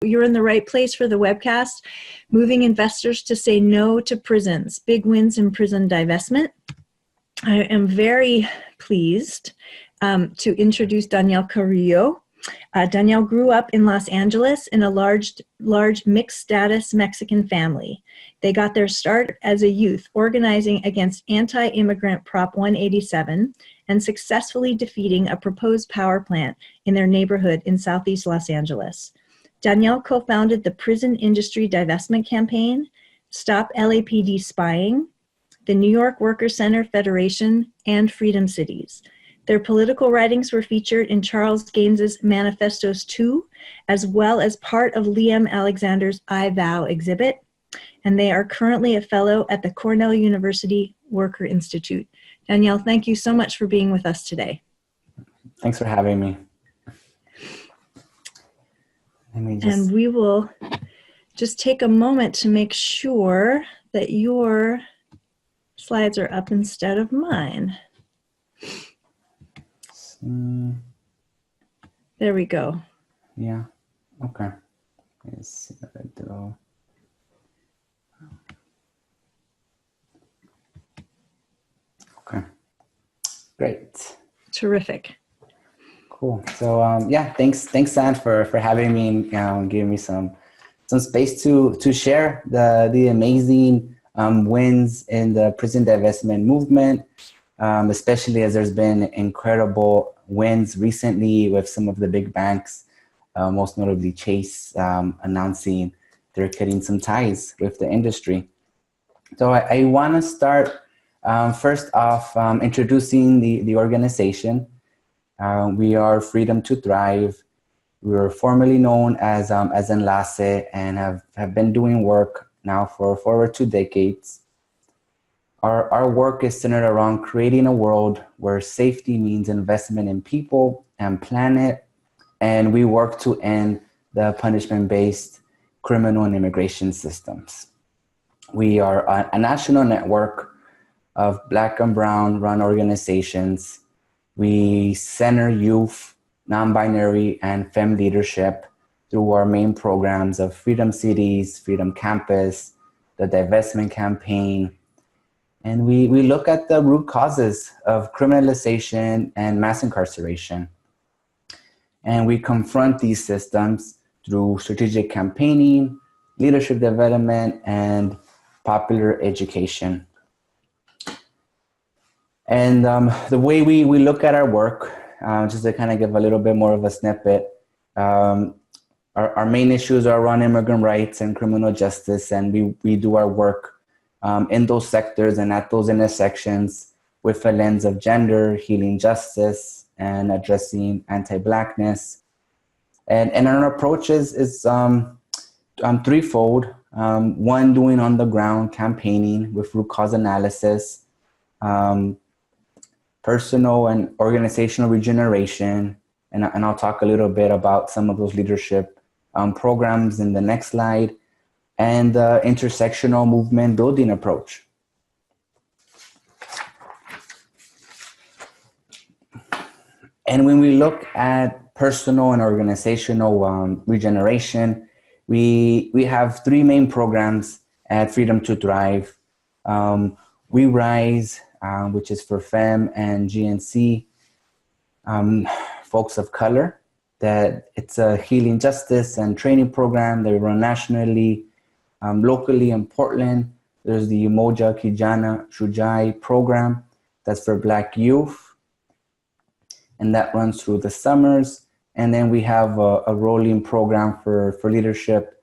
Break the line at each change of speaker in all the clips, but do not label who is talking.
you're in the right place for the webcast. Moving investors to say no to prisons, big wins in prison divestment. I am very pleased to introduce Daniel Carrillo. Daniel grew up in Los Angeles in a large mixed status Mexican family. They got their start as a youth organizing against anti-immigrant Prop 187 and successfully defeating a proposed power plant in their neighborhood in Southeast Los Angeles. Daniel co-founded the Prison Industry Divestment Campaign, Stop LAPD Spying, the New York Workers' Center Federation, and Freedom Cities. Their political writings were featured in Charles Gaines's Manifestos 2, as well as part of Liam Alexander's I Vow exhibit, and they are currently a fellow at the Cornell University Worker Institute. Danielle, thank you so much for being with us today.
Thanks for having me.
And we will just take a moment to make sure that your slides are up instead of mine. There we go.
Yeah. Okay. Let's see what I do. Okay. Great.
Terrific.
Cool. So yeah, thanks, San, for having me and giving me some space to share the amazing wins in the prison divestment movement. Especially as there's been incredible wins recently with some of the big banks, most notably Chase, announcing they're cutting some ties with the industry. So I want to start first off introducing the organization. We are Freedom to Thrive. We were formerly known as Enlace and have been doing work now for over 2 decades. Our work is centered around creating a world where safety means investment in people and planet, and we work to end the punishment-based criminal and immigration systems. We are a national network of Black and Brown run organizations. We center youth, non-binary, and femme leadership through our main programs of Freedom Cities, Freedom Campus, the Divestment Campaign. And we look at the root causes of criminalization and mass incarceration. And we confront these systems through strategic campaigning, leadership development, and popular education. And the way we look at our work, just to kind of give a little bit more of a snippet, our main issues are around immigrant rights and criminal justice, and we do our work in those sectors and at those intersections with a lens of gender, healing justice, and addressing anti-Blackness. And our approach is threefold. One, doing on-the-ground campaigning with root cause analysis, personal and organizational regeneration, and I'll talk a little bit about some of those leadership programs in the next slide, and the intersectional movement building approach. And when we look at personal and organizational regeneration, we have 3 main programs at Freedom to Thrive. We Rise, which is for FEM and GNC folks of color, that it's a healing justice and training program that we run nationally. Locally in Portland, there's the Moja Kijana Shujai program that's for Black youth, and that runs through the summers. And then we have a rolling program for leadership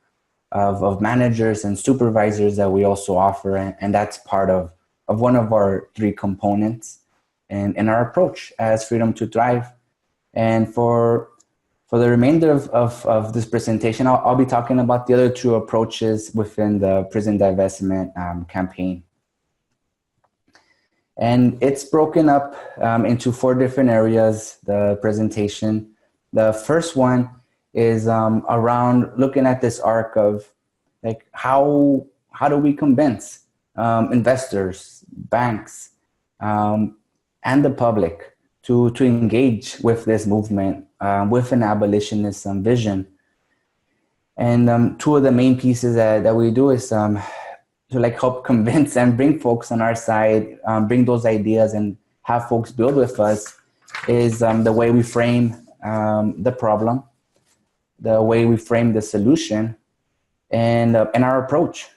of managers and supervisors that we also offer, and that's part of one of our 3 components in our approach as Freedom to Thrive. And for the remainder of this presentation, I'll be talking about the other 2 approaches within the prison divestment campaign. And it's broken up into 4 different areas, the presentation. The first one is around looking at this arc of like how do we convince investors, banks, and the public to engage with this movement, with an abolitionist vision. And two of the main pieces that we do is to like help convince and bring folks on our side, bring those ideas and have folks build with us, is the way we frame the problem, the way we frame the solution, and our approach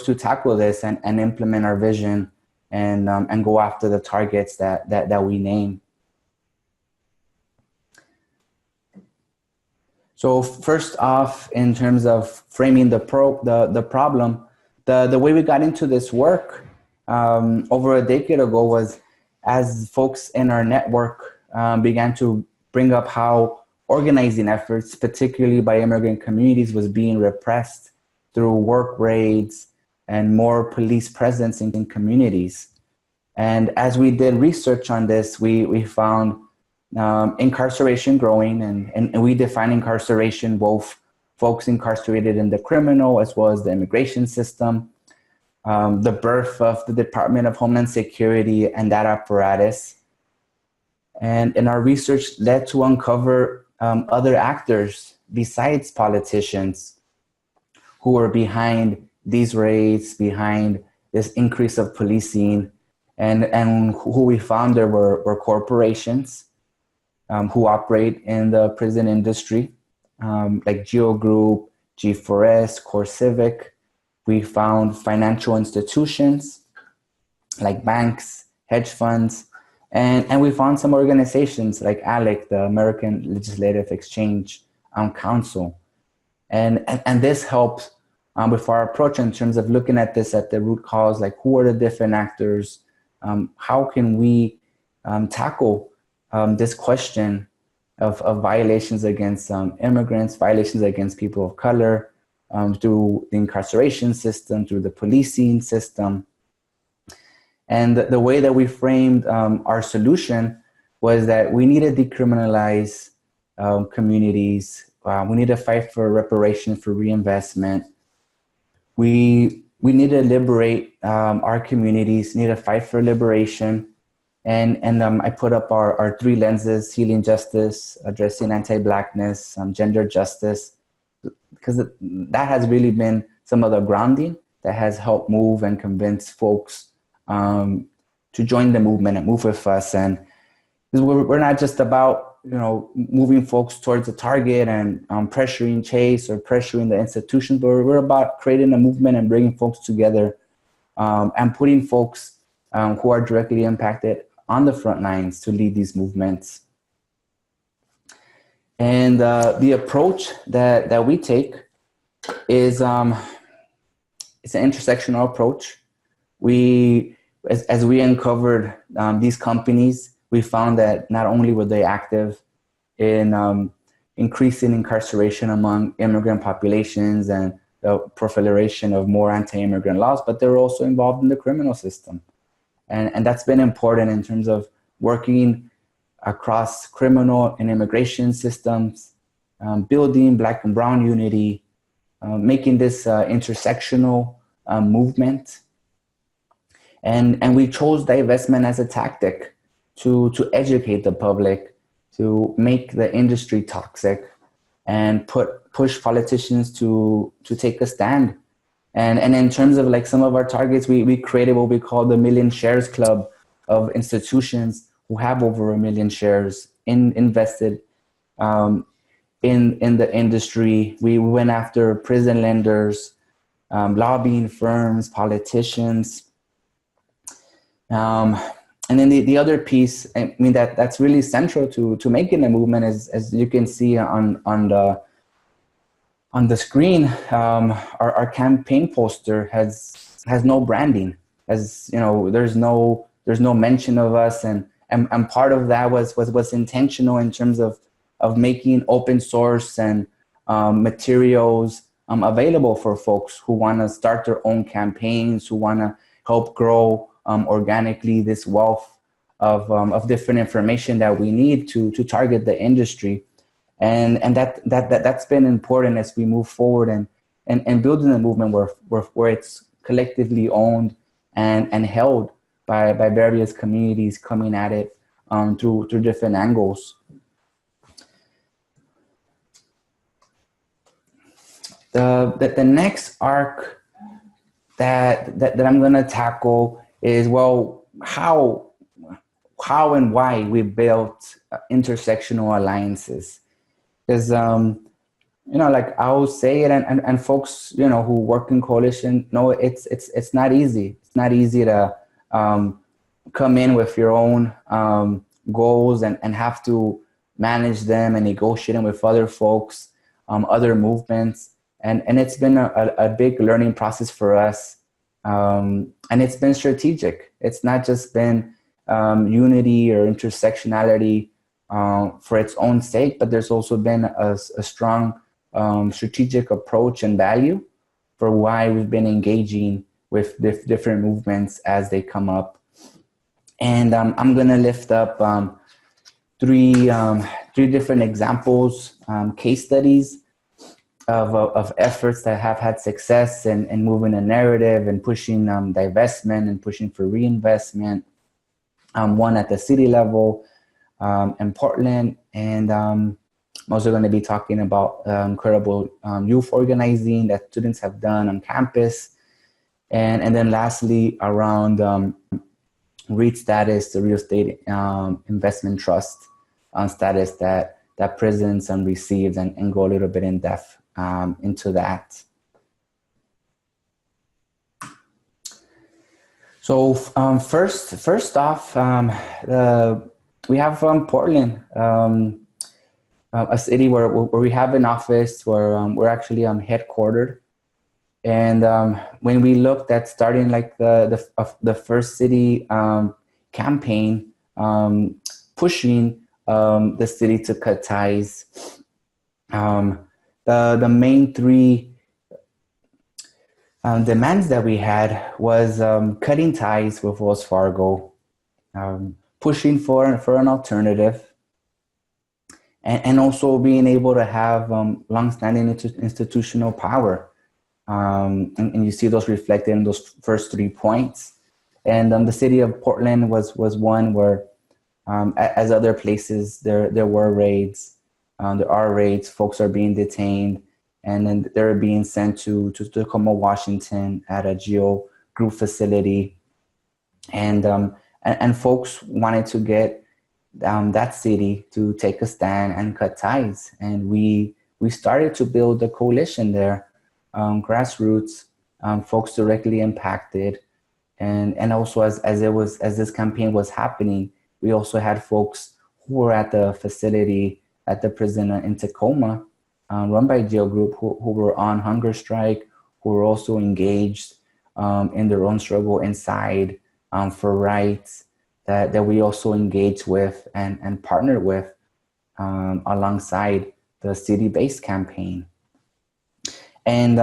to tackle this and implement our vision and go after the targets that we name. So first off, in terms of framing the problem, the way we got into this work over a decade ago was as folks in our network began to bring up how organizing efforts, particularly by immigrant communities, was being repressed through work raids and more police presence in communities. And as we did research on this, we found incarceration growing, and we define incarceration both folks incarcerated in the criminal as well as the immigration system, the birth of the Department of Homeland Security and that apparatus. And our research led to uncover other actors besides politicians who were behind these raids, behind this increase of policing, and who we found there were corporations who operate in the prison industry, like GEO Group, G4S, CoreCivic. We found financial institutions like banks, hedge funds, and we found some organizations like ALEC, the American Legislative Exchange Council. And this helps with our approach in terms of looking at this at the root cause, like who are the different actors, how can we tackle this question of violations against immigrants, violations against people of color, through the incarceration system, through the policing system. And the way that we framed our solution was that we need to decriminalize communities. We need to fight for reparations, for reinvestment. We need to liberate our communities, need to fight for liberation. And I put up our three lenses: healing justice, addressing anti-Blackness, gender justice, because that has really been some of the grounding that has helped move and convince folks to join the movement and move with us. And we're not just about, moving folks towards a target and pressuring Chase or pressuring the institutions, but we're about creating a movement and bringing folks together and putting folks who are directly impacted on the front lines to lead these movements. And the approach that we take is it's an intersectional approach. As we uncovered these companies, we found that not only were they active in increasing incarceration among immigrant populations and the proliferation of more anti-immigrant laws, but they were also involved in the criminal system. And that's been important in terms of working across criminal and immigration systems, building Black and Brown unity, making this intersectional movement. And we chose divestment as a tactic to educate the public, to make the industry toxic, and push politicians to take a stand. And in terms of like some of our targets, we created what we call the Million Shares Club of institutions who have over 1 million shares invested in the industry. We went after prison lenders, lobbying firms, politicians. And then the other piece, I mean, that's really central to making a movement is, as you can see on the screen, our campaign poster has no branding. As you know, there's no mention of us, and part of that was intentional in terms of making open source and materials available for folks who want to start their own campaigns, who want to help grow organically this wealth of different information that we need to target the industry. And that's been important as we move forward and building a movement where it's collectively owned and held by various communities coming at it through different angles. the next arc that I'm going to tackle is, well, how and why we built intersectional alliances. Because, like I will say it, and folks, who work in coalition know it's not easy. It's not easy to come in with your own goals and have to manage them and negotiate them with other folks, other movements. And it's been a big learning process for us. And it's been strategic. It's not just been unity or intersectionality for its own sake, but there's also been a strong strategic approach and value for why we've been engaging with different movements as they come up. And I'm going to lift up three different examples, case studies of efforts that have had success in moving a narrative and pushing divestment and pushing for reinvestment. One at the city level in Portland, and I'm also going to be talking about incredible youth organizing that students have done on campus. And then lastly, around REIT status, the real estate investment trust status that prisons received, and go a little bit in depth into that. So first off, we have Portland, a city where we have an office, where we're actually headquartered. And when we looked at starting like the first city campaign, pushing the city to cut ties, the main three demands that we had was cutting ties with Wells Fargo, pushing for an alternative, and also being able to have longstanding institutional power. And you see those reflected in those first 3 points. And the city of Portland was one where, as other places, there were raids. There are raids. Folks are being detained, and then they're being sent to Tacoma, Washington, at a GEO group facility. And folks wanted to get that city to take a stand and cut ties. And we started to build a coalition there, grassroots, folks directly impacted. And also as this campaign was happening, we also had folks who were at the facility, at the prison in Tacoma, run by GEO Group, who were on hunger strike, who were also engaged in their own struggle inside for rights, that we also engaged with and partnered with alongside the city-based campaign. And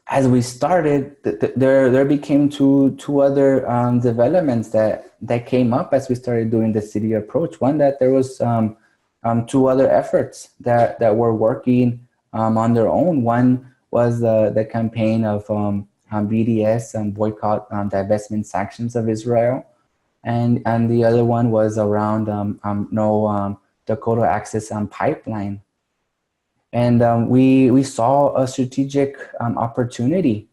as we started, there became two other developments that came up as we started doing the city approach. One, that there was two other efforts that were working on their own. One was the campaign of BDS and boycott divestment sanctions of Israel, and the other one was around no Dakota Access Pipeline. And we saw a strategic opportunity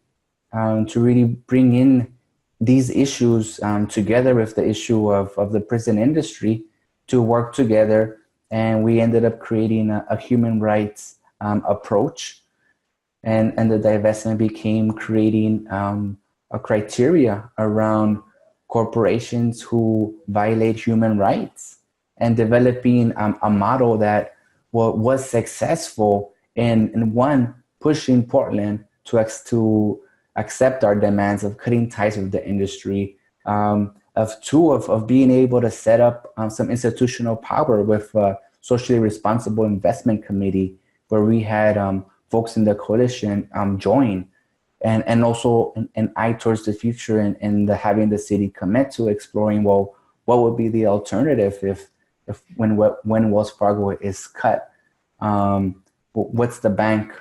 to really bring in these issues together with the issue of the prison industry, to work together. And we ended up creating a human rights approach. And the divestment became creating a criteria around corporations who violate human rights, and developing a model that was successful in one, pushing Portland to accept our demands of cutting ties with the industry, of two, of being able to set up some institutional power with a socially responsible investment committee, where we had folks in the coalition join, and also an eye towards the future, and having the city commit to exploring, well, what would be the alternative if when Wells Fargo is cut, what's the bank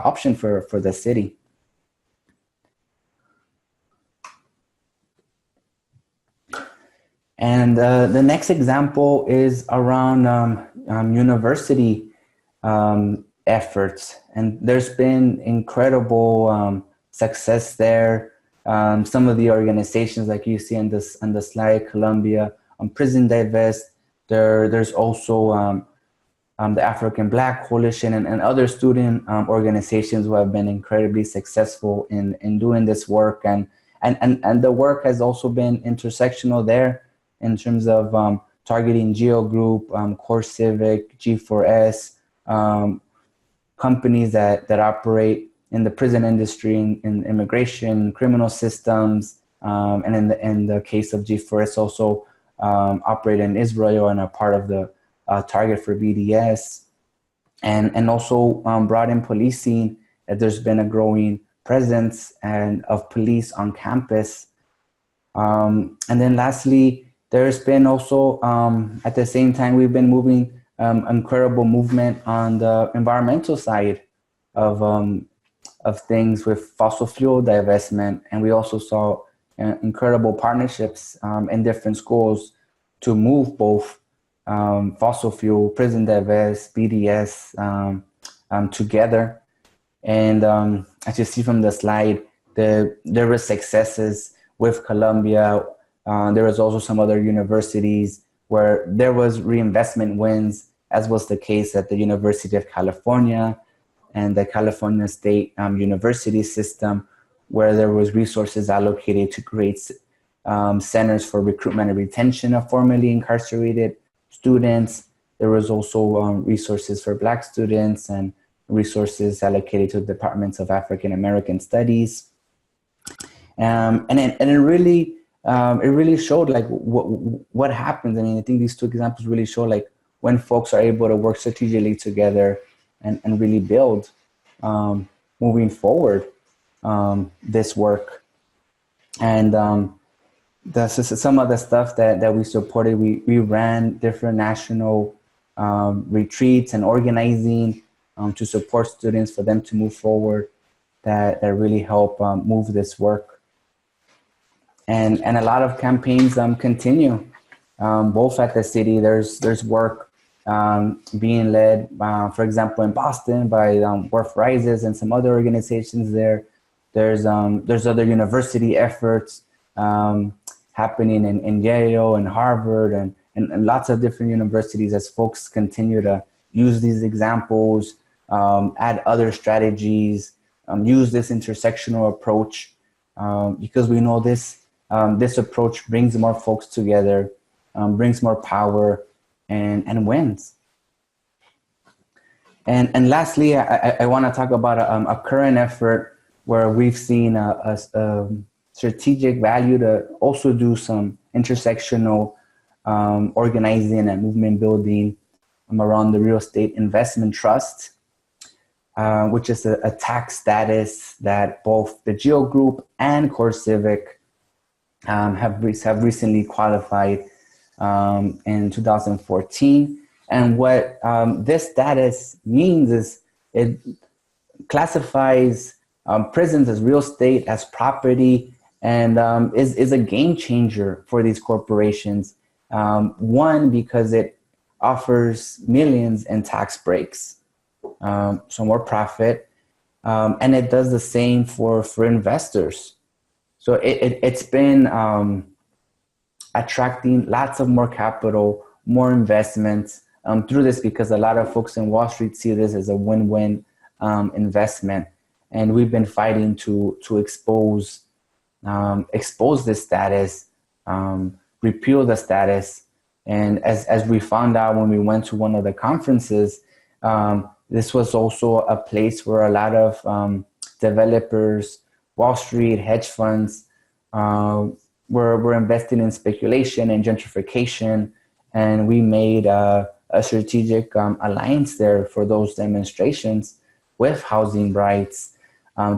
option for the city? And the next example is around university efforts, and there's been incredible success there. Some of the organizations, like you see on the slide, Colombia, Prison Divest. There's also the African Black Coalition and other student organizations who have been incredibly successful in doing this work, and the work has also been intersectional there in terms of targeting GEO Group, CoreCivic, G4S, companies that operate in the prison industry, in immigration, criminal systems, and in the case of G4S also operate in Israel and are part of the target for BDS, and also brought in policing. There's been a growing presence of police on campus. And then lastly, there's been also, at the same time, we've been moving incredible movement on the environmental side of things with fossil fuel divestment. And we also saw incredible partnerships in different schools to move both fossil fuel, prison divest, BDS together. And as you see from the slide, there were successes with Columbia. There was also some other universities where there was reinvestment wins, as was the case at the University of California and the California State University system, where there was resources allocated to create centers for recruitment and retention of formerly incarcerated students. There was also resources for Black students and resources allocated to departments of African American studies, and it really showed like what happens. I mean, I think these two examples really show like when folks are able to work strategically together and really build moving forward this work. And some of the stuff that we supported, we ran different national retreats and organizing to support students for them to move forward, that really help move this work. And a lot of campaigns continue, both at the city. There's work being led, for example, in Boston by Worth Rises and some other organizations there. There's other university efforts happening in Yale and Harvard and lots of different universities as folks continue to use these examples, add other strategies, use this intersectional approach, because we know this approach brings more folks together, brings more power, and wins. And lastly, I want to talk about a current effort where we've seen a strategic value to also do some intersectional organizing and movement building around the real estate investment trust, which is a tax status that both the GEO Group and CoreCivic have recently qualified in 2014. And what this status means is it classifies prisons as real estate, as property, and is a game changer for these corporations. One, because it offers millions in tax breaks, so more profit, and it does the same for investors. So it's been attracting lots of more capital, more investments through this, because a lot of folks in Wall Street see this as a win-win investment. And we've been fighting to expose this status, repeal the status. And as we found out when we went to one of the conferences, this was also a place where a lot of developers, Wall Street, hedge funds, were investing in speculation and gentrification. And we made a strategic alliance there for those demonstrations with housing rights,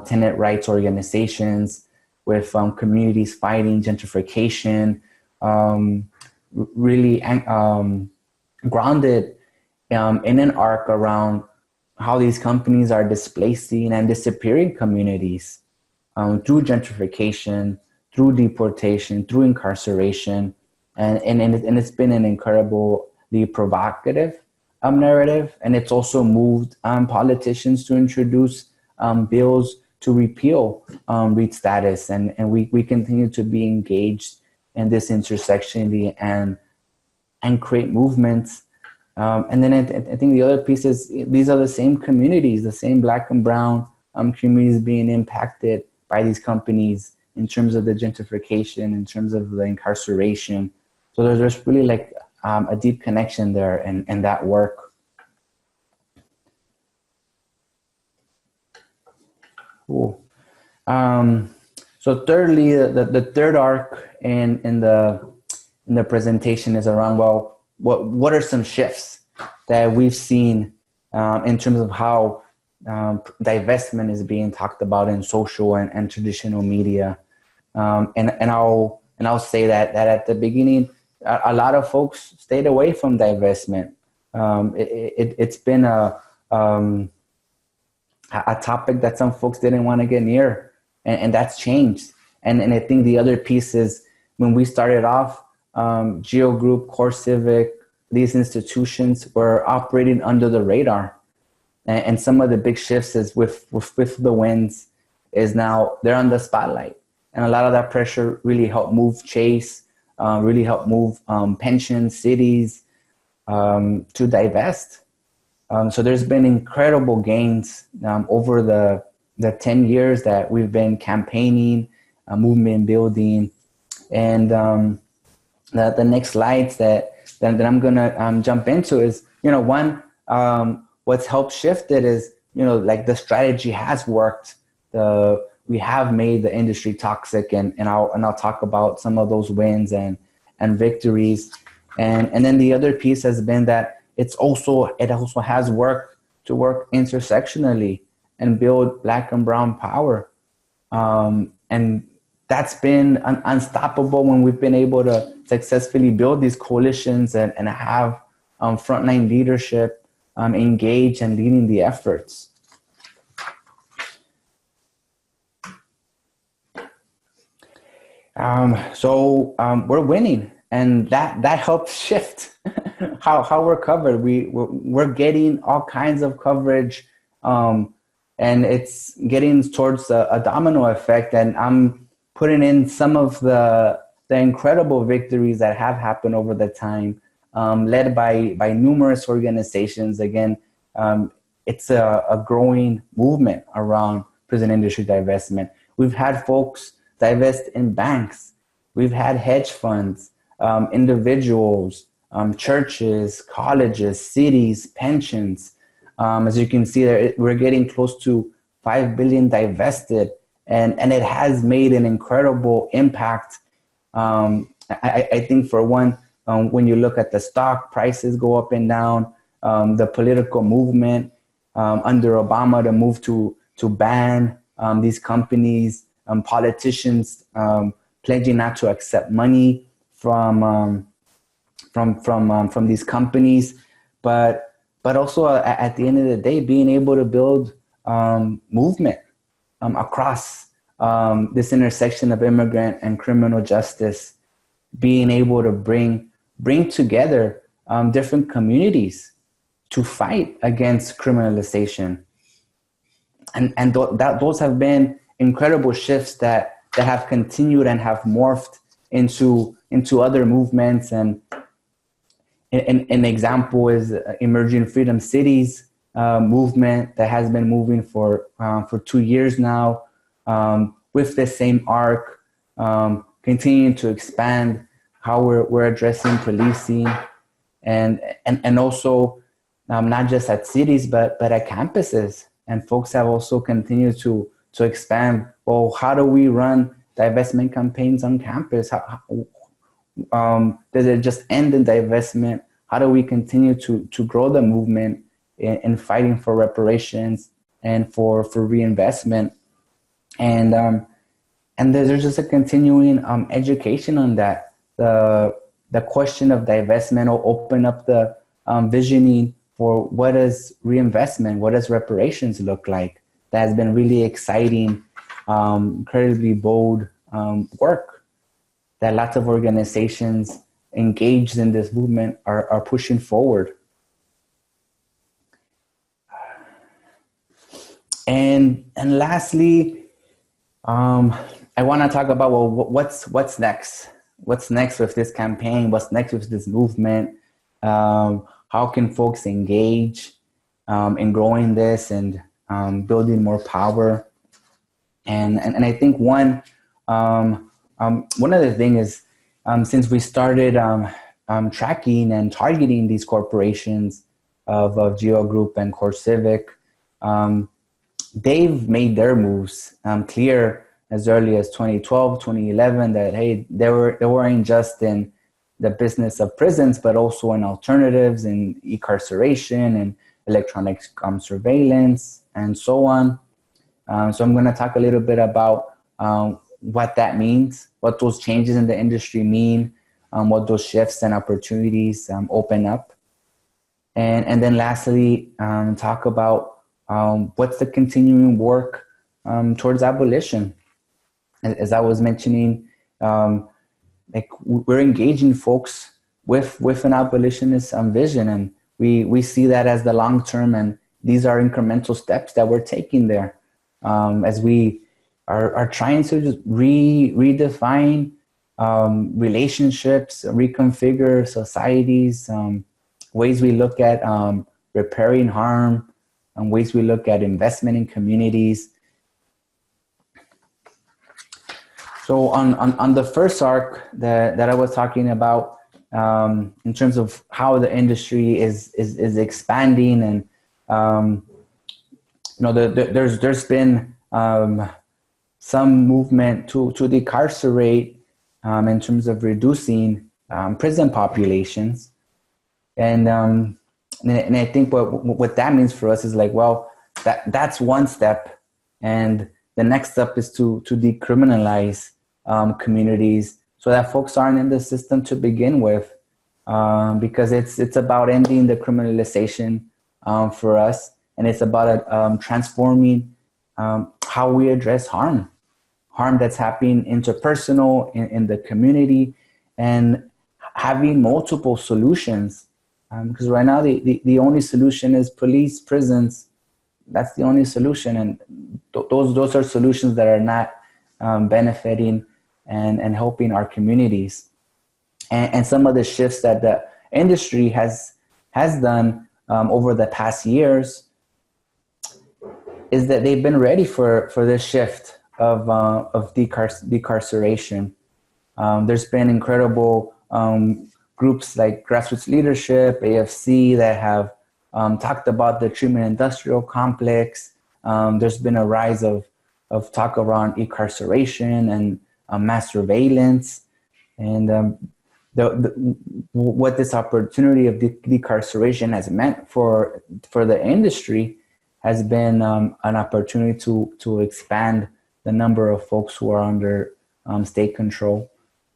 tenant rights organizations, with communities fighting gentrification, really grounded in an arc around how these companies are displacing and disappearing communities through gentrification, through deportation, through incarceration. And it's been an incredibly provocative narrative, and it's also moved politicians to introduce bills to repeal REIT status, and we continue to be engaged in this intersectionality and create movements. And then I think the other piece is these are the same communities, the same Black and brown communities being impacted by these companies in terms of the gentrification, in terms of the incarceration. So there's really like a deep connection there and that work. Cool. So thirdly, the third arc in the presentation is around, well, what are some shifts that we've seen in terms of how divestment is being talked about in social and traditional media, and I'll say that at the beginning, a lot of folks stayed away from divestment. It's been a topic that some folks didn't want to get near, and that's changed. And I think the other piece is when we started off, GEO Group, CoreCivic, these institutions were operating under the radar. And some of the big shifts is with the wins is now they're on the spotlight. And a lot of that pressure really helped move Chase, really helped move pension cities to divest. So there's been incredible gains over the 10 years that we've been campaigning, movement building. And the next slides that I'm gonna jump into is, one, what's helped shift it is, like the strategy has worked. We have made the industry toxic, and I'll talk about some of those wins and victories. And then the other piece has been that it also has worked to work intersectionally and build Black and brown power. And that's been unstoppable when we've been able to successfully build these coalitions and have frontline leadership engaged and leading the efforts. So we're winning, and that helps shift how we're covered. We're getting all kinds of coverage, and it's getting towards a domino effect. And I'm putting in some of the incredible victories that have happened over the time, led by numerous organizations. Again, it's a growing movement around prison industry divestment. We've had folks divest in banks. We've had hedge funds, individuals, churches, colleges, cities, pensions. As you can see there, we're getting close to 5 billion divested, and it has made an incredible impact. I think for one, when you look at the stock prices go up and down, the political movement under Obama to move to ban these companies, politicians pledging not to accept money from these companies, but also at the end of the day, being able to build movement across this intersection of immigrant and criminal justice, being able to bring together different communities to fight against criminalization, and those have been incredible shifts that have continued and have morphed into other movements. And an example is Emerging Freedom Cities movement that has been moving for 2 years now, with the same arc, continuing to expand how we're addressing policing, and also not just at cities but at campuses. And folks have also continued to expand. Well, how do we run divestment campaigns on campus? Does it just end in divestment? How do we continue to grow the movement in fighting for reparations and for reinvestment? And there's just a continuing education on that. The question of divestment will open up the visioning for what does reinvestment, what does reparations look like. That has been really exciting, incredibly bold work that lots of organizations engaged in this movement are pushing forward. And lastly, I want to talk about, well, what's next? What's next with this campaign? What's next with this movement? How can folks engage in growing this and building more power? And I think one other thing is, since we started tracking and targeting these corporations of GEO Group and CoreCivic, they've made their moves clear as early as 2012, 2011, that, hey, they weren't just in the business of prisons, but also in alternatives and decarceration and electronic surveillance and so on. So I'm going to talk a little bit about what that means, what those changes in the industry mean, what those shifts and opportunities open up. And then lastly, talk about what's the continuing work towards abolition. As I was mentioning, like, we're engaging folks with an abolitionist vision, and we see that as the long term, and these are incremental steps that we're taking there as we are trying to just redefine relationships, reconfigure societies, ways we look at repairing harm, and ways we look at investment in communities. So on the first arc that I was talking about, in terms of how the industry is expanding, and there's been some movement to decarcerate in terms of reducing prison populations, and I think what that means for us is, like, well, that's one step, and the next step is to decriminalize communities so that folks aren't in the system to begin with, because it's about ending the criminalization for us, and it's about transforming how we address harm that's happening interpersonal in the community, and having multiple solutions, because right now the only solution is police, prisons. That's the only solution, and those are solutions that are not benefiting and helping our communities. And some of the shifts that the industry has done over the past years is that they've been ready for this shift of decarceration. There's been incredible groups like Grassroots Leadership, AFC, that have talked about the treatment industrial complex. There's been a rise of talk around incarceration and mass surveillance, and what this opportunity of decarceration has meant for the industry has been an opportunity to expand the number of folks who are under state control,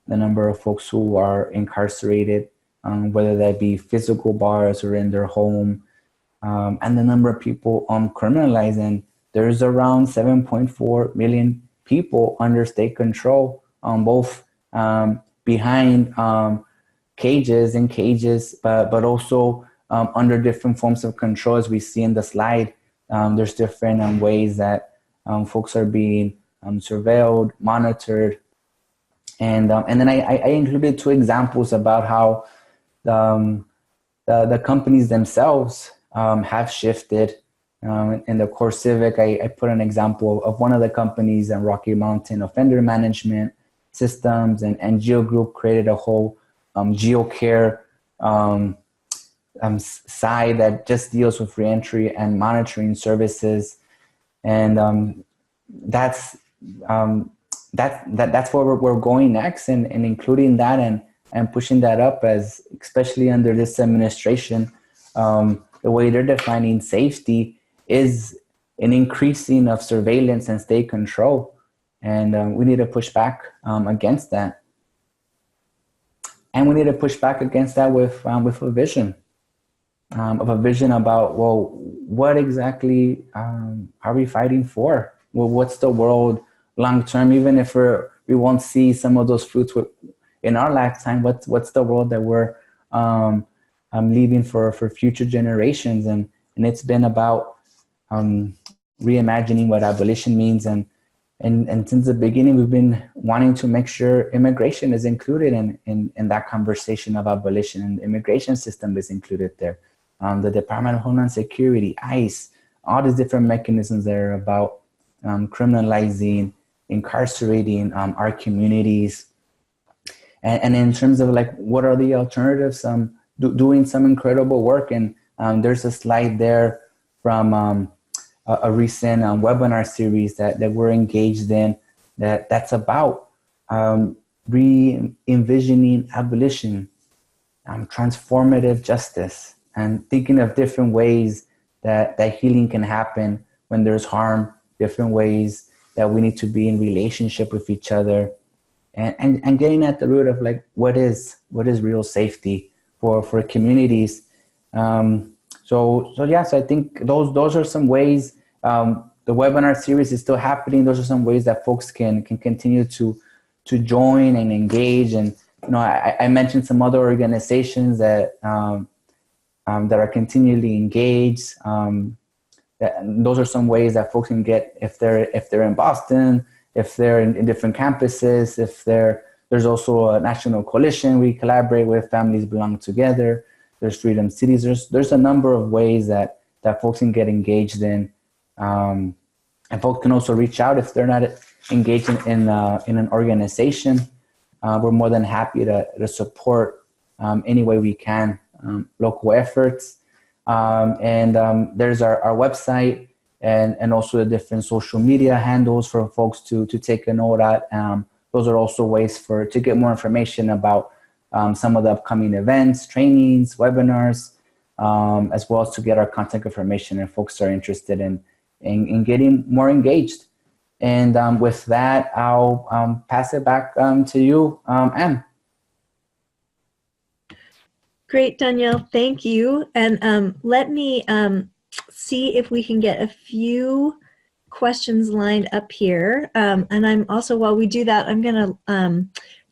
the number of folks who are incarcerated, whether that be physical bars or in their home, and the number of people criminalized. And there's around 7.4 million people under state control, both behind cages, but also under different forms of control. As we see in the slide, there's different ways that folks are being surveilled, monitored, and then I included two examples about how the companies themselves have shifted. In the CoreCivic, I put an example of one of the companies in Rocky Mountain Offender Management Systems, and GEO Group created a whole GEO Care side that just deals with reentry and monitoring services, and that's where we're going next, and including that and pushing that up, as especially under this administration, the way they're defining safety is an increasing of surveillance and state control, and we need to push back against that. And we need to push back against that with a vision, about, well, what exactly are we fighting for? Well, what's the world long term? Even if we won't see some of those fruits in our lifetime, what's the world that we're leaving for future generations? And it's been about reimagining what abolition means. And since the beginning, we've been wanting to make sure immigration is included in that conversation of abolition, and the immigration system is included there. The Department of Homeland Security, ICE, all these different mechanisms that are about criminalizing, incarcerating our communities. And in terms of like, what are the alternatives? Doing some incredible work. And there's a slide there from a recent webinar series that we're engaged in that's about re-envisioning abolition, transformative justice, and thinking of different ways that healing can happen when there's harm, different ways that we need to be in relationship with each other, and getting at the root of like, what is real safety for communities. So yes, I think those are some ways. The webinar series is still happening. Those are some ways that folks can continue to join and engage. And I mentioned some other organizations that are continually engaged. Those are some ways that folks can get if they're in Boston, if they're in different campuses, if there's also a national coalition we collaborate with, Families Belong Together. There's Freedom Cities. There's a number of ways that folks can get engaged in. And folks can also reach out if they're not engaged in an organization. We're more than happy to support any way we can local efforts. And there's our website and also the different social media handles for folks to take a note at. Those are also ways to get more information about some of the upcoming events, trainings, webinars, as well as to get our contact information if folks are interested in getting more engaged. And with that, I'll pass it back to you, Anne.
Great, Danielle, thank you. And let me see if we can get a few questions lined up here. And I'm also, while we do that, I'm gonna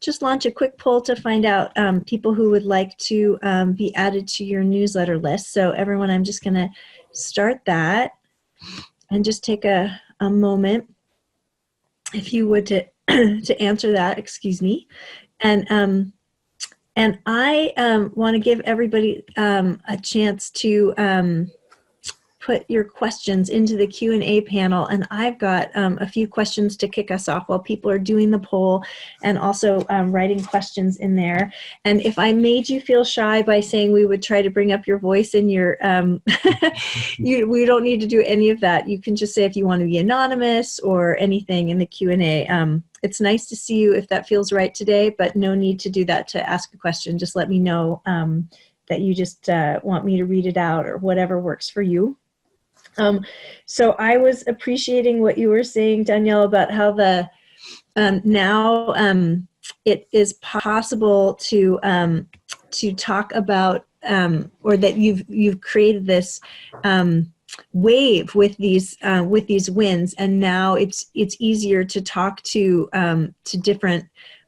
just launch a quick poll to find out people who would like to be added to your newsletter list. So everyone, I'm just gonna start that and just take a moment, if you would, to answer that, excuse me. And I want to give everybody a chance to put your questions into the Q&A panel. And I've got a few questions to kick us off while people are doing the poll and also writing questions in there. And if I made you feel shy by saying we would try to bring up your voice in your, we don't need to do any of that. You can just say if you want to be anonymous or anything in the Q&A. It's nice to see you if that feels right today, but no need to do that to ask a question. Just let me know that you just want me to read it out or whatever works for you. So I was appreciating what you were saying, Danielle, about how now it is possible to talk about or that you've created this wave with these wins, and now it's easier to talk to different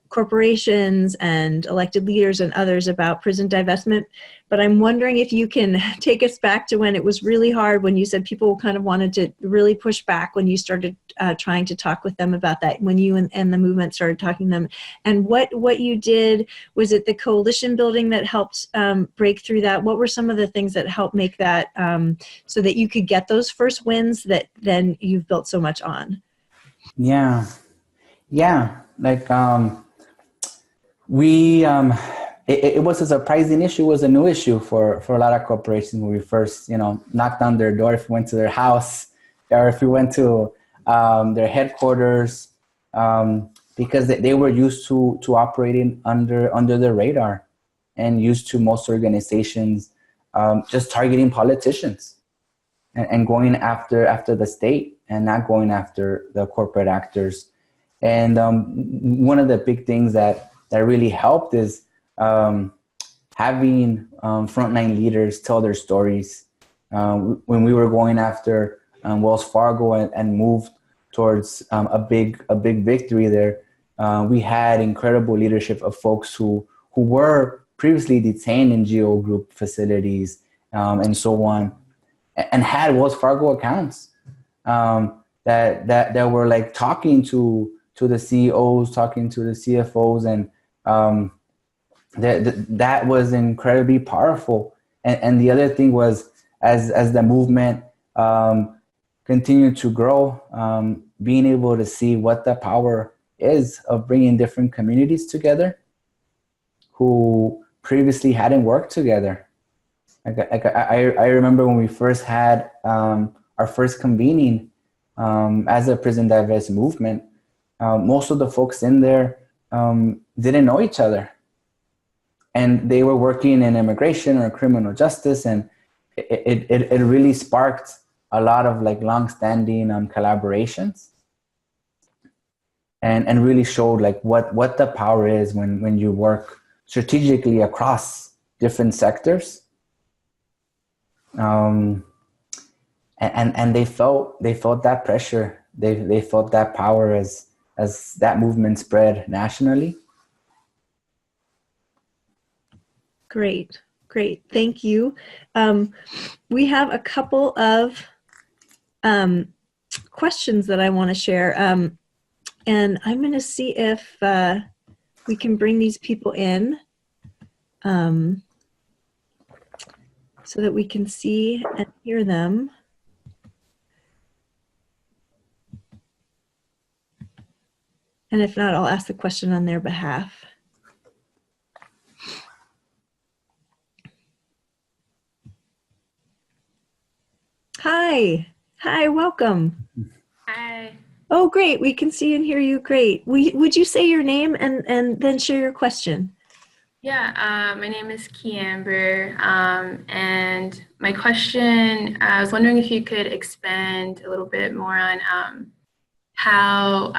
corporations and elected leaders and others about prison divestment. But I'm wondering if you can take us back to when it was really hard, when you said people kind of wanted to really push back when you started trying to talk with them about that, when you and the movement started talking to them, and what you did. Was it the coalition building that helped break through that? What were some of the things that helped make that so that you could get those first wins that then you've built so much on? Yeah,
like it was a surprising issue, was a new issue for a lot of corporations when we first, knocked on their door, if we went to their house or if we went to their headquarters, because they were used to operating under the radar and used to most organizations just targeting politicians and going after the state and not going after the corporate actors. And one of the big things that really helped is having frontline leaders tell their stories. When we were going after Wells Fargo and moved towards a big victory there, we had incredible leadership of folks who were previously detained in GEO Group facilities and so on, and had Wells Fargo accounts. that were like talking to the CEOs, talking to the CFOs, and that was incredibly powerful. And the other thing was, as the movement continued to grow, being able to see what the power is of bringing different communities together who previously hadn't worked together. I remember when we first had our first convening as a prison divest movement, most of the folks in there didn't know each other. And they were working in immigration or criminal justice, and it really sparked a lot of like long-standing collaborations, and really showed like what the power is when you work strategically across different sectors. And they felt that pressure. They felt that power as that movement spread nationally.
Great. Thank you. We have a couple of questions that I want to share. And I'm going to see if we can bring these people in so that we can see and hear them. And if not, I'll ask the question on their behalf. Hi, welcome.
Hi.
Oh, great. We can see and hear you. Great. Would you say your name and then share your question?
Yeah, my name is Kiamber, and my question, I was wondering if you could expand a little bit more on how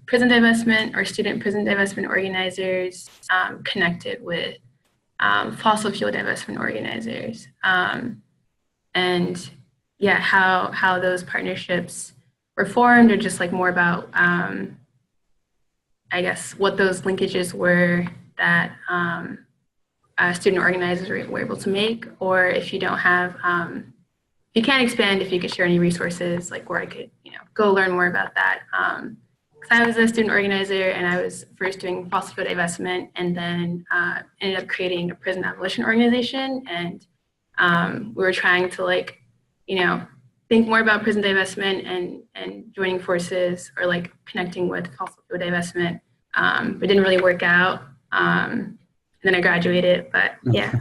prison divestment or student prison divestment organizers connected with fossil fuel divestment organizers, and yeah, how those partnerships were formed, or just like more about, I guess, what those linkages were that student organizers were able to make, or if you don't have, if you can't expand, if you could share any resources, like where I could, go learn more about that. Because I was a student organizer, and I was first doing fossil fuel divestment, and then ended up creating a prison abolition organization, and we were trying to think more about prison divestment and joining forces, or like connecting with fossil fuel divestment. It didn't really work out. And then I graduated, but yeah.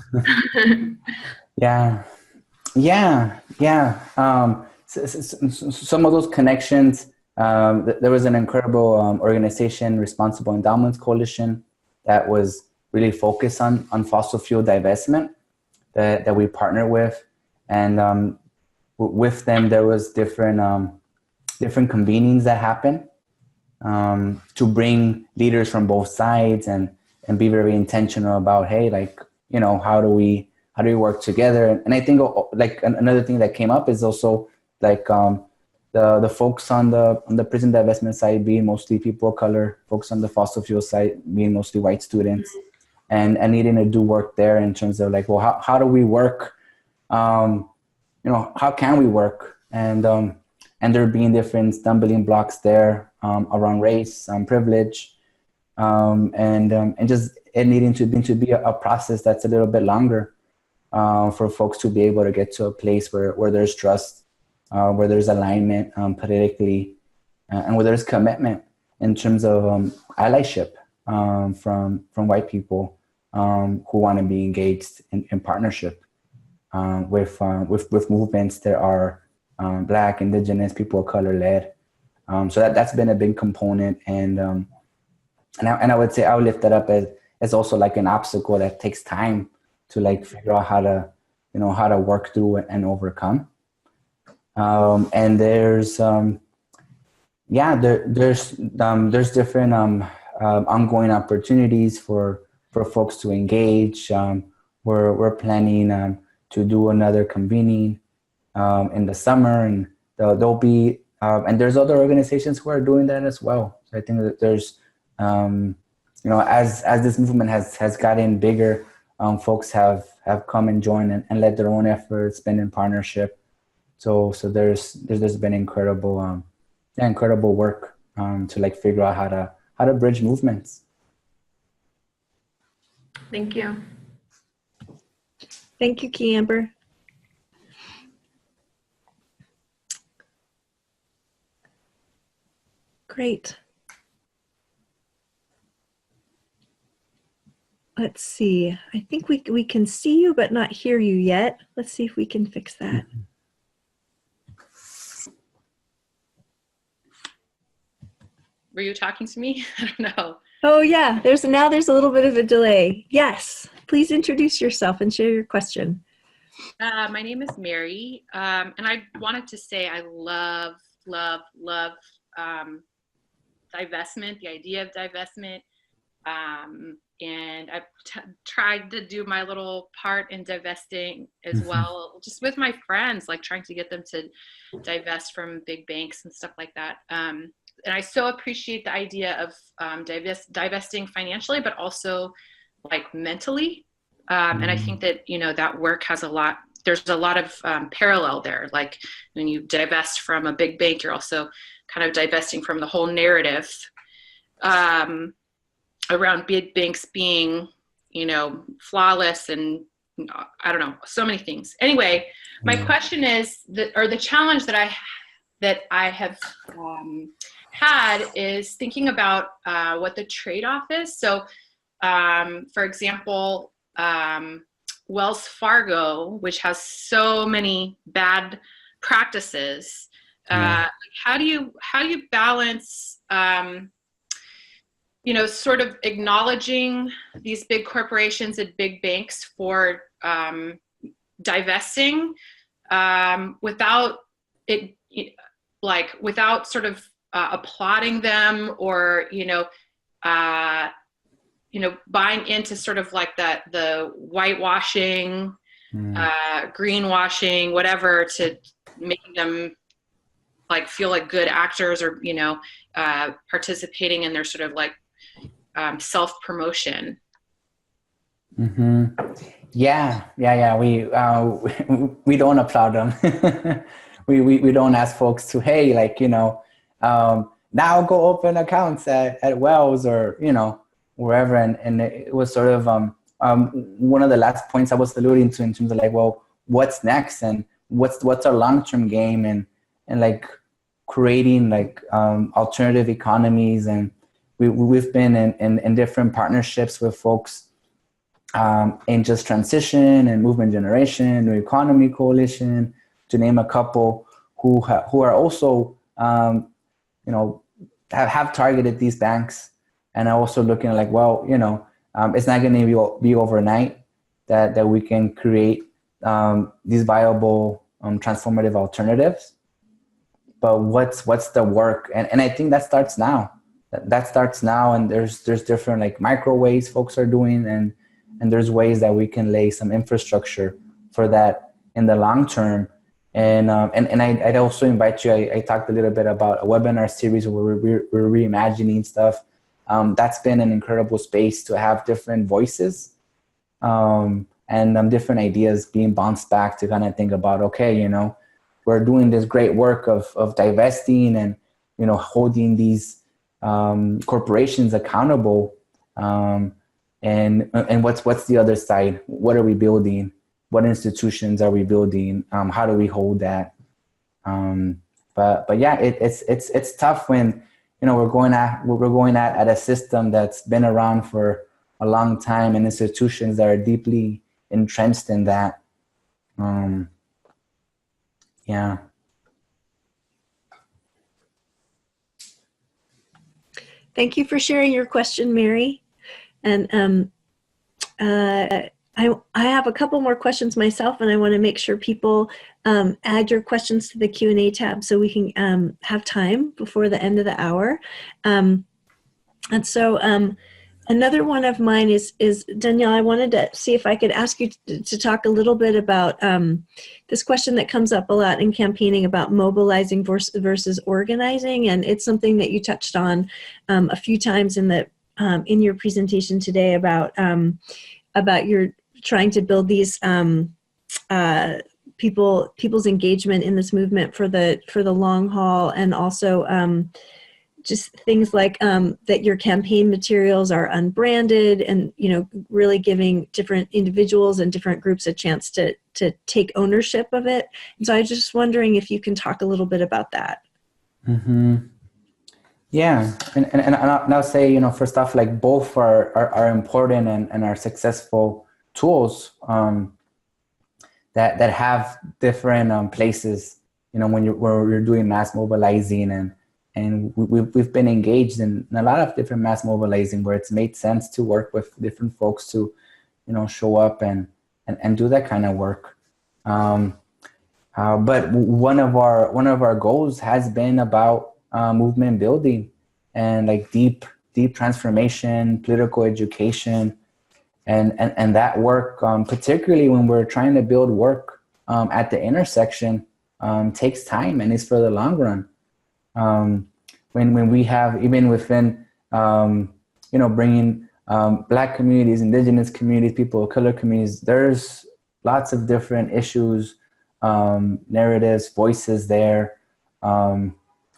Some of those connections, there was an incredible organization, Responsible Endowments Coalition, that was really focused on fossil fuel divestment that we partnered with. And with them, there was different convenings that happened to bring leaders from both sides and be very intentional about, hey, how do we work together? And I think like another thing that came up is also like the folks on the prison divestment side being mostly people of color, folks on the fossil fuel side being mostly white students, and needing to do work there in terms of like, well, how do we work? How can we work? And there being different stumbling blocks there around race, privilege, and just it needing to be a process that's a little bit longer for folks to be able to get to a place where there's trust, where there's alignment politically, and where there's commitment in terms of allyship from white people who want to be engaged in partnership with movements that are Black, Indigenous, people of color led. So that's been a big component, and I would say I would lift that up as also like an obstacle that takes time to like figure out how to work through and overcome. And there's different ongoing opportunities for folks to engage. We're planning to do another convening in the summer, and there'll be and there's other organizations who are doing that as well. So I think that there's as this movement has gotten bigger, folks have come and joined and led their own efforts, been in partnership. So there's been incredible incredible work to like figure out how to bridge movements.
Thank you.
Thank you, Key Amber. Great. Let's see. I think we can see you, but not hear you yet. Let's see if we can fix that.
Were you talking to me? I don't know.
Oh yeah, there's a little bit of a delay. Yes, please introduce yourself and share your question.
My name is Mary, and I wanted to say I love divestment, the idea of divestment, and I've tried to do my little part in divesting as well, just with my friends, like trying to get them to divest from big banks and stuff like that. And I so appreciate the idea of divesting financially, but also like mentally. And I think that, you know, that work has there's a lot of parallel there. Like when you divest from a big bank, you're also kind of divesting from the whole narrative around big banks being, you know, flawless and I don't know, so many things. Anyway, my question is the challenge that I have had is thinking about what the trade-off is. So, for example, Wells Fargo, which has so many bad practices, how do you balance, you know, sort of acknowledging these big corporations and big banks for divesting without it, like without sort of applauding them or, buying into sort of like the whitewashing, greenwashing, whatever, to making them like feel like good actors or, participating in their sort of like self-promotion.
Yeah. We don't applaud them. we don't ask folks to, hey, like, now go open accounts at Wells or, wherever. And it was sort of one of the last points I was alluding to in terms of like, well, what's next and what's our long-term game and like creating like alternative economies. And we've been in different partnerships with folks in just transition and movement generation, New Economy Coalition, to name a couple, who are also have targeted these banks and are also looking like, well, it's not going to be overnight that we can create these viable transformative alternatives. But what's the work? And I think that starts now. That starts now, and there's different like micro ways folks are doing, and there's ways that we can lay some infrastructure for that in the long term. And I'd also invite you. I talked a little bit about a webinar series where we're reimagining stuff. That's been an incredible space to have different voices and different ideas being bounced back to kind of think about, okay, we're doing this great work of divesting and holding these corporations accountable. And what's the other side? What are we building? What institutions are we building? How do we hold that? But yeah, it's tough when we're going at a system that's been around for a long time and institutions that are deeply entrenched in that. Yeah.
Thank you for sharing your question, Mary. And I have a couple more questions myself, and I want to make sure people add your questions to the Q&A tab so we can have time before the end of the hour. And so another one of mine is Danielle, I wanted to see if I could ask you to talk a little bit about this question that comes up a lot in campaigning about mobilizing versus organizing. And it's something that you touched on a few times in your presentation today about your trying to build these people's engagement in this movement for the long haul, and also just things like that your campaign materials are unbranded, and really giving different individuals and different groups a chance to take ownership of it. And so I was just wondering if you can talk a little bit about that.
Mm-hmm. Yeah, and I'll say, for stuff like both are important and are successful tools that have different places, when you're doing mass mobilizing, and we've been engaged in a lot of different mass mobilizing where it's made sense to work with different folks to, show up and do that kind of work. But one of our goals has been about movement building and like deep transformation, political education, and that work, particularly when we're trying to build work at the intersection, takes time and is for the long run. When we have, even within, bringing Black communities, Indigenous communities, people of color communities, there's lots of different issues, narratives, voices there,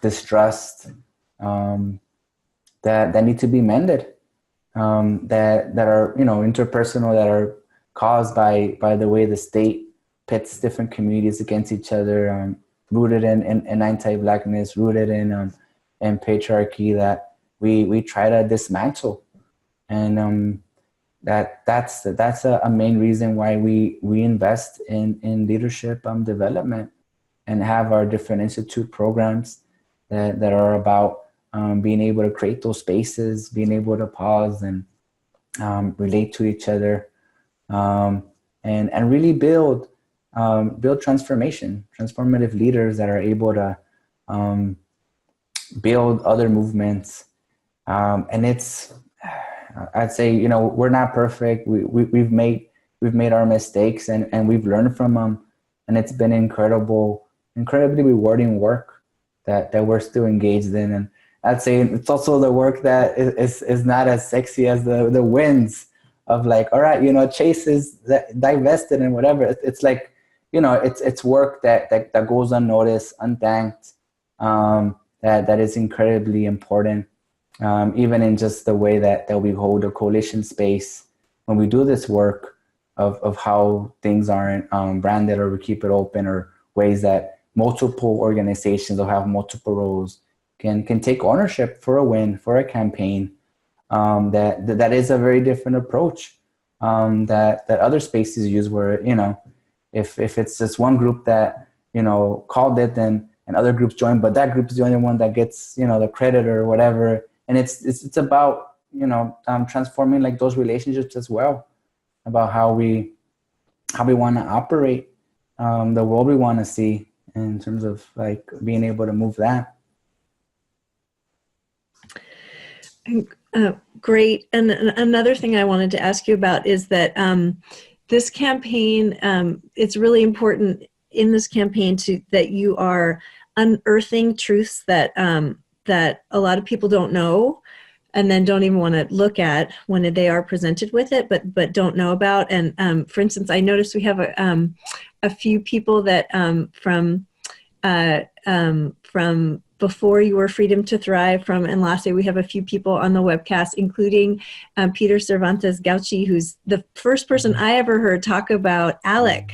distrust, that need to be mended, that are, interpersonal, that are caused by the way the state pits different communities against each other, rooted in anti-Blackness, rooted in patriarchy, that we try to dismantle. And that's a main reason why we invest in leadership development and have our different institute programs that are about being able to create those spaces, being able to pause and relate to each other, and really build transformative leaders that are able to build other movements. And it's, I'd say, we're not perfect. We've made our mistakes, and we've learned from them, and it's been incredibly rewarding work that we're still engaged in. And I'd say it's also the work that is not as sexy as the wins of like, all right, Chase is divested and whatever. It's like, it's work that goes unnoticed, unthanked, that is incredibly important. Even in just the way that we hold a coalition space when we do this work of how things aren't branded, or we keep it open, or ways that multiple organizations will have multiple roles can take ownership for a win, for a campaign. That is a very different approach that other spaces use, where, if it's just one group that, called it, and other groups join, but that group is the only one that gets, the credit or whatever. And it's about, transforming like those relationships as well, about how we want to operate, the world we want to see, in terms of like being able to move that.
Great. And another thing I wanted to ask you about is that this campaign, it's really important in this campaign that you are unearthing truths that that a lot of people don't know, and then don't even want to look at when they are presented with it, but don't know about. And for instance, I noticed we have a few people that from before you were Freedom to Thrive, from Enlace, we have a few people on the webcast, including Peter Cervantes Gauchi, who's the first person I ever heard talk about ALEC.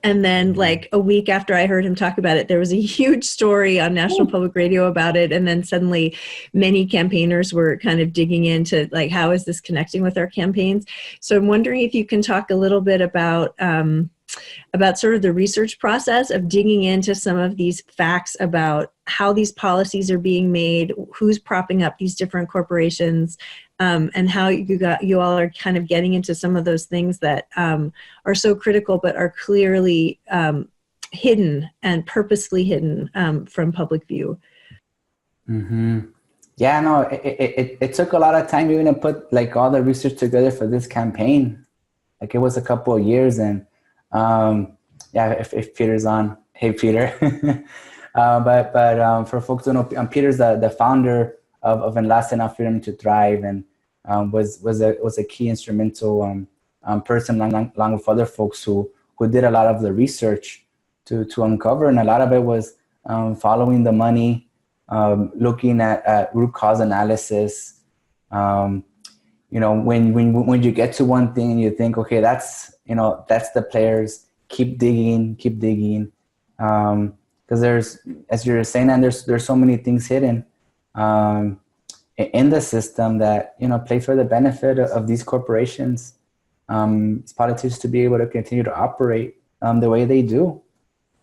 And then like a week after I heard him talk about it, there was a huge story on National Public Radio about it. And then suddenly many campaigners were kind of digging into like, how is this connecting with our campaigns? So I'm wondering if you can talk a little bit about sort of the research process of digging into some of these facts about how these policies are being made, who's propping up these different corporations, and how you all are kind of getting into some of those things that are so critical but are clearly hidden and purposely hidden from public view.
Mm-hmm. Yeah, no, it took a lot of time even to put like all the research together for this campaign. Like it was a couple of years, and yeah, if Peter's on, hey Peter. but for folks who know, Peter's the founder of Enlace and Freedom to Thrive, and was a key instrumental person along with other folks who who did a lot of the research to uncover, and a lot of it was following the money, looking at root cause analysis. When you get to one thing and you think, okay, that's the players, keep digging, because there's, as you're saying, and there's so many things hidden in the system that play for the benefit of these corporations, politicians to be able to continue to operate the way they do.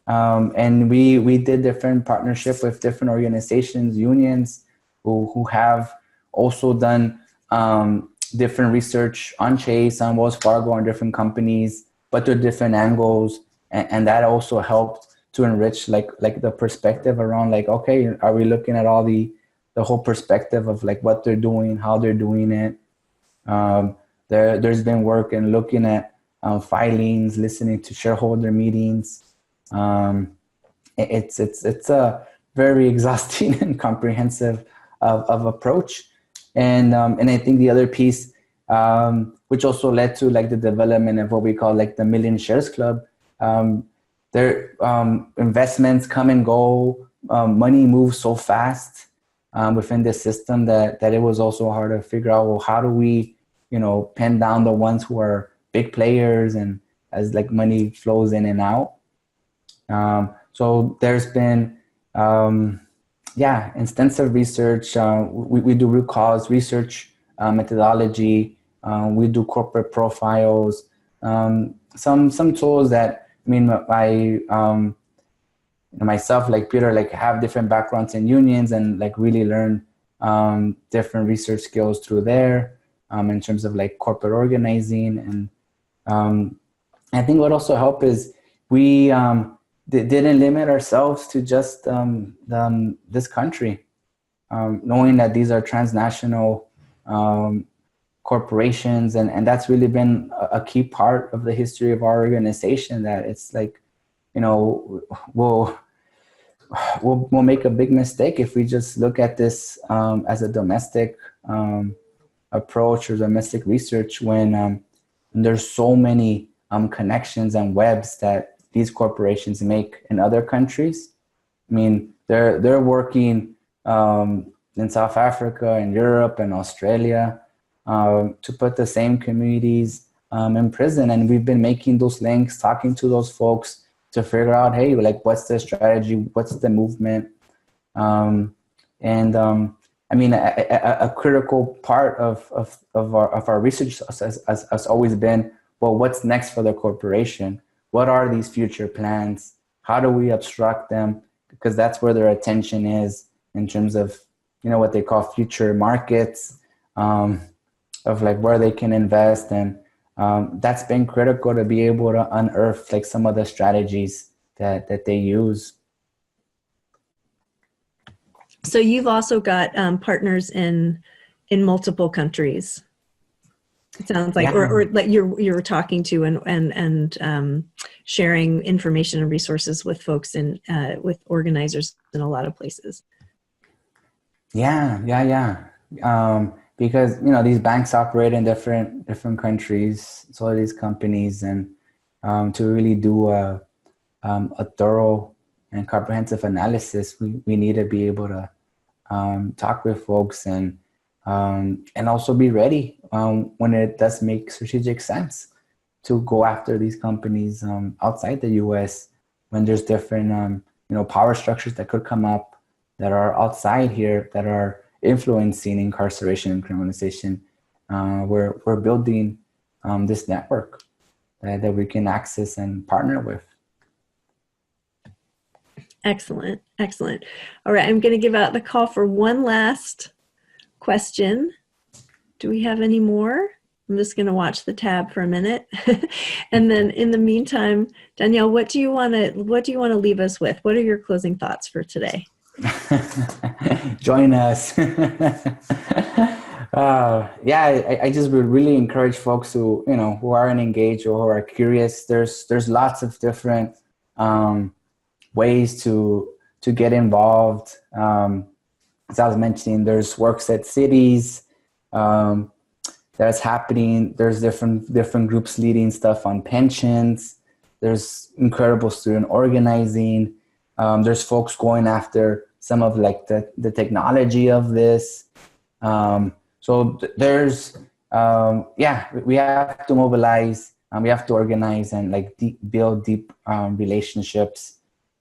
And we did different partnership with different organizations, unions who have also done different research on Chase, on Wells Fargo, on different companies, but through different angles, and that also helped to enrich like the perspective around okay, are we looking at all the whole perspective of what they're doing, how they're doing it. There's been work in looking at filings, listening to shareholder meetings. It's a very exhausting and comprehensive of approach. And I think the other piece, which also led to the development of what we call the Million Shares Club, their investments come and go, money moves so fast within the system that it was also hard to figure out, well, how do we pin down the ones who are big players and as money flows in and out. So there's been extensive research. We do root cause research methodology. We do corporate profiles. Some tools that myself, Peter, have different backgrounds in unions and really learn different research skills through there in terms of corporate organizing. And I think what also helped is we didn't limit ourselves to just this country, knowing that these are transnational corporations, and that's really been a key part of the history of our organization, that it's we'll make a big mistake if we just look at this as a domestic approach or domestic research when there's so many connections and webs that these corporations make in other countries. They're working in South Africa and Europe and Australia to put the same communities in prison. And we've been making those links, talking to those folks to figure out, hey, what's the strategy? What's the movement? A critical part of our research has always been, well, what's next for the corporation? What are these future plans? How do we obstruct them? Because that's where their attention is in terms of, what they call future markets, of where they can invest. And that's been critical to be able to unearth some of the strategies that they use.
So you've also got partners in multiple countries. It sounds like, or you're talking to and sharing information and resources with folks with organizers in a lot of places. Because these banks operate in different countries, so are these companies, and to really do a thorough and comprehensive analysis, we need to be able to talk with folks and also be ready when it does make strategic sense to go after these companies outside the U.S. when there's different power structures that could come up that are outside here that are influencing incarceration and criminalization. We're building this network that we can access and partner with. Excellent. All right, I'm going to give out the call for one last question. Do we have any more? I'm just going to watch the tab for a minute. And then in the meantime, Danielle, what do you want to leave us with? What are your closing thoughts for today?
Join us. I just would really encourage folks who aren't engaged or who are curious. There's lots of different ways to get involved. As I was mentioning, there's works at cities that's happening. There's different groups leading stuff on pensions. There's incredible student organizing. There's folks going after some of like the technology of this. So there's, we have to mobilize, we have to organize and like build deep relationships.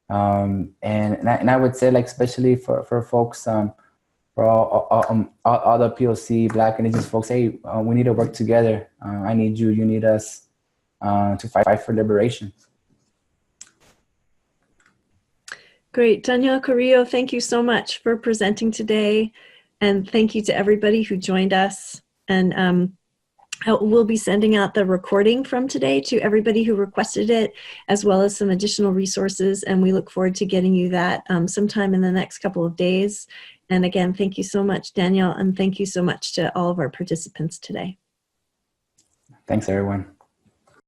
And I would say, like, especially for folks, for all other POC, Black and Indigenous folks, hey, we need to work together. I need you, you need us to fight for liberation.
Great. Daniel Carrillo, thank you so much for presenting today. And thank you to everybody who joined us. And we'll be sending out the recording from today to everybody who requested it, as well as some additional resources. And we look forward to getting you that sometime in the next couple of days. And again, thank you so much, Daniel. And thank you so much to all of our participants today.
Thanks, everyone.